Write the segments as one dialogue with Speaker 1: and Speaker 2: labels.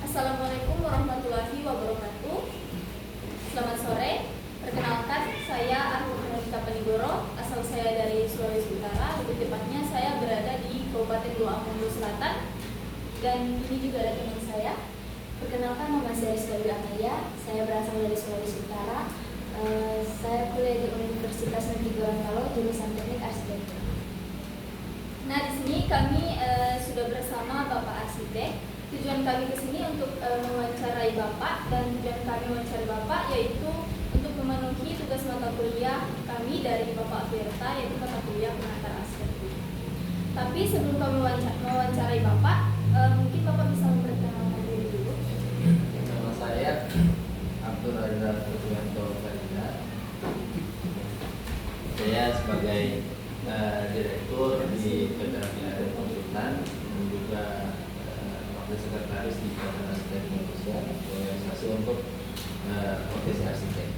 Speaker 1: Assalamualaikum warahmatullahi wabarakatuh. Selamat sore. Perkenalkan, saya Arhur Nurita Panigoro. Asal saya dari Sulawesi Utara. Lebih tepatnya saya berada di Kabupaten Luang Prabang Selatan. Dan ini juga ada teman saya.
Speaker 2: Perkenalkan, nama saya Rizky Amalia. Saya berasal dari Sulawesi Utara. Saya kuliah di Universitas Negeri Gorontalo, jurusan Teknik Arsitektur.
Speaker 1: Nah, di sini kami sudah bersama Bapak Arsitek. Tujuan kami ke sini untuk mewawancarai Bapak, dan tujuan kami mewawancarai Bapak yaitu untuk memenuhi tugas mata kuliah kami dari Bapak Firta, yaitu mata kuliah pengantar arsitektur. Tapi sebelum kami mewawancarai Bapak, mungkin Bapak bisa memperkenalkan diri dulu.
Speaker 3: Nama saya Abdul Radha Purwanto Farida. Saya sebagai direktur di PT Rafinery Konsultan dan juga wakil sekretaris di PT Arsitek Indonesia, organisasi untuk profesi arsitek.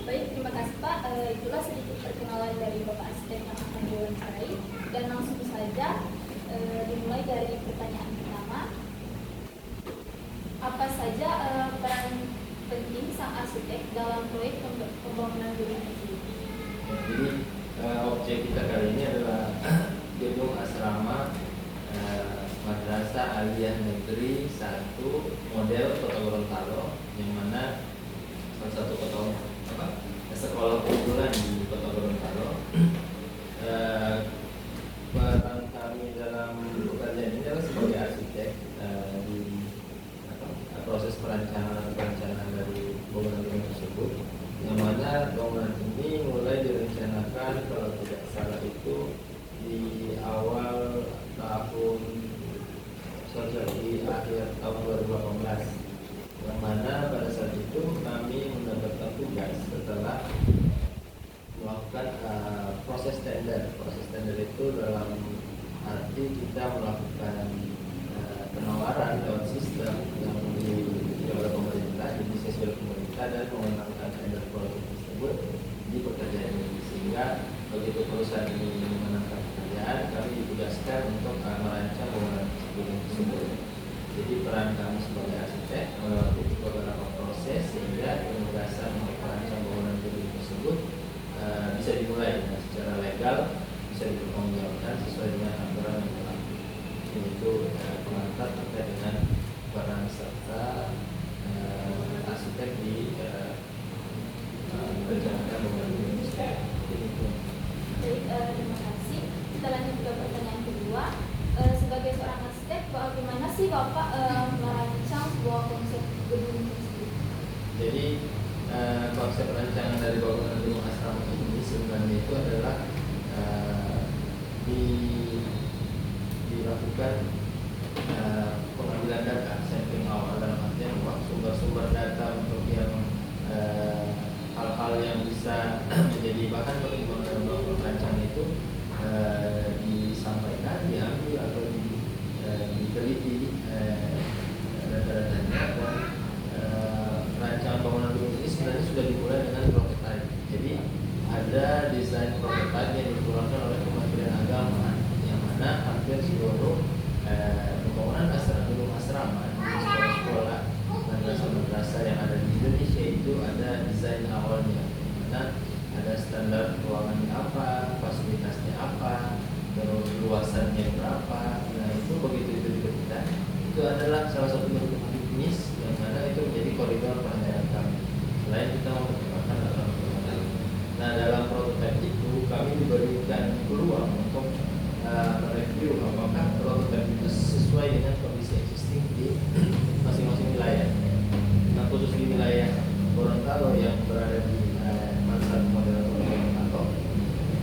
Speaker 1: Baik, terima kasih Pak. Itulah sedikit perkenalan dari Bapak Arsitek yang akan diwawancarai. Dan langsung saja dimulai dari pertanyaan pertama. Apa saja peran penting sang arsitek dalam proyek pembangunan gedung ini?
Speaker 3: Jadi objek kita kali ini adalah gedung asrama Madrasah Aliyah Negeri 1 model Kota Gorontalo, yang mana salah satu sekolah unggulan di Kota Gorontalo. Peran kami dalam pekerjaan ini adalah sebagai arsitek di proses perencanaan dari bangunan tersebut, yang mana bangunan ini mulai direncanakan kalau tidak salah itu di awal tahun di akhir tahun 2018, yang mana pada saat itu kami mendapatkan tugas setelah melakukan proses tender. Proses tender itu dalam arti kita melakukan penawaran lewat sistem yang dimiliki oleh pemerintah, inisiasi oleh pemerintah, dan memenangkan tender proyek tersebut di pekerjaan ini. Sehingga begitu perusahaan ini memenangkan pekerjaan, kami ditugaskan untuk merancang bangunan tersebut. Jadi peran kami sebagai arsitek melewati beberapa proses sehingga penugasan untuk merancang bangunan gedung tersebut bisa dimulai dengan secara legal, bisa dipertanggungjawabkan sesuai dengan aturan yang berlaku. Yaitu pengantar terkait dengan peran serta arsitek di merencanakan bangunan gedung tersebut.
Speaker 1: Baik, terima kasih. Kita lanjut ke pertanyaan kedua. Sebagai seorang arsitek, bagaimana sih Bapak merancang sebuah konsep gedung tersebut?
Speaker 3: Jadi konsep rancangan dari bangunan gedung asrama ini sebenarnya itu adalah dilakukan pengambilan data sampling awal, dalam artian sumber-sumber data untuk yang hal-hal yang bisa menjadi bahan pertimbangan dalam rancangan itu disampaikan, diambil atau diteliti data-datanya, dan rancangan bangunan gedung ini sebenarnya sudah dimulai dengan prototipe. Jadi ada desain prototipe yang dikeluarkan oleh Kementerian Agama, yang mana hampir seluruh pembangunan gedung asrama di sekolah-sekolah madrasah yang ada di Indonesia itu ada desain awalnya, di mana ada standar ruangannya apa, fasilitasnya apa, terus luasannya berapa. Nah, itu begitu itu diberikan, itu adalah salah satu bentuk bisnis yang mana itu menjadi koridor perencanaan kami. Selain kita mempertimbangkan dalam prototipe. Nah, dalam prototipe itu kami diberikan peluang untuk mereview apakah prototipe itu sesuai dengan kondisi existing di masing-masing wilayah. Nah, khusus di wilayah Gorontalo yang berada di Madrasah Model Gorontalo,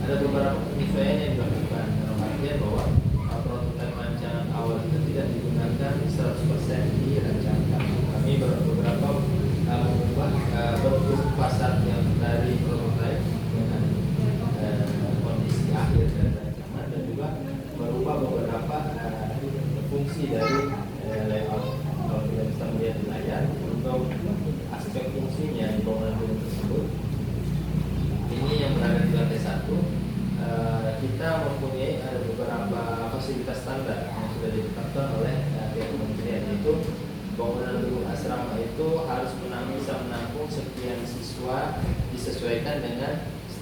Speaker 3: ada beberapa penyesuaian yang dilakukan, dalam artian bahwa prototipe rancangan awal itu tidak digunakan 100% di rancangan kami. Beberapa mengubah bentuk fasad yang dari prototipe dengan kondisi akhir dari rancangan, dan juga merubah beberapa fungsi dari layout. Kalau kita bisa melihat di layar, untuk aspek fungsinya di bangunan gedung tersebut ini yang berada di lantai 1, kita mempunyai ada beberapa fasilitas standar yang sudah ditetapkan oleh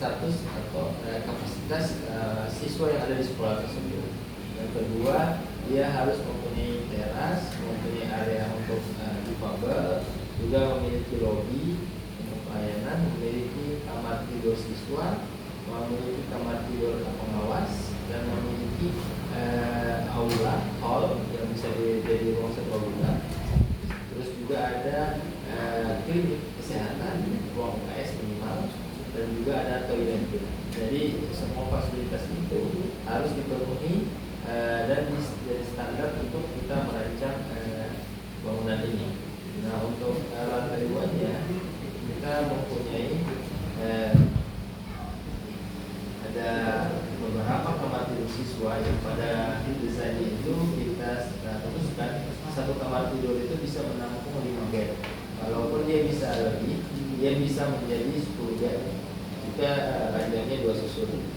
Speaker 3: status atau kapasitas siswa yang ada di sekolah tersebut. Yang kedua, dia harus mempunyai teras, mempunyai area untuk difabel, juga memiliki lobi untuk pelayanan, memiliki kamar tidur siswa, memiliki kamar tidur pengawas, dan memiliki aula hall yang bisa jadi ruang serbaguna. Terus juga ada klinik kesehatan, ruang UKS minimal, dan juga ada toilet. Jadi semua fasilitas itu harus dipenuhi dan jadi standar untuk kita merancang bangunan ini. Nah, untuk lantai 2-nya kita mempunyai ada beberapa kamar tidur siswa yang pada desainnya itu kita teruskan satu kamar tidur itu bisa menampung 5 bed. Walaupun dia bisa lebih, dia bisa menjadi 10 bed. Kita ranjangnya 2 susun.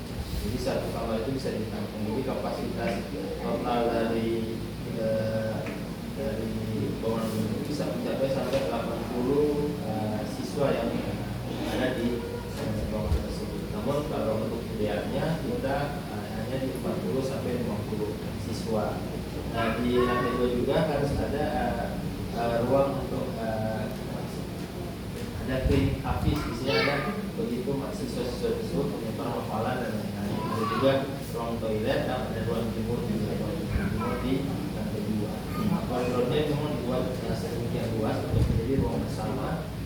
Speaker 3: Jadi satu kamar itu bisa ditampung. Jadi kapasitas total dari bangunan itu bisa mencapai sampai 80 siswa yang ada di bangunan tersebut. Namun kalau untuk idealnya kita hanya di 40 sampai 50 siswa. Nah, di lantai 2 juga harus ada ruang untuk ada klinik hafiz, di sini ada begitu siswa-siswa tersebut menyebar hafalan dan lain-lain. Ada juga ruang toilet dan ada ruang jemur juga.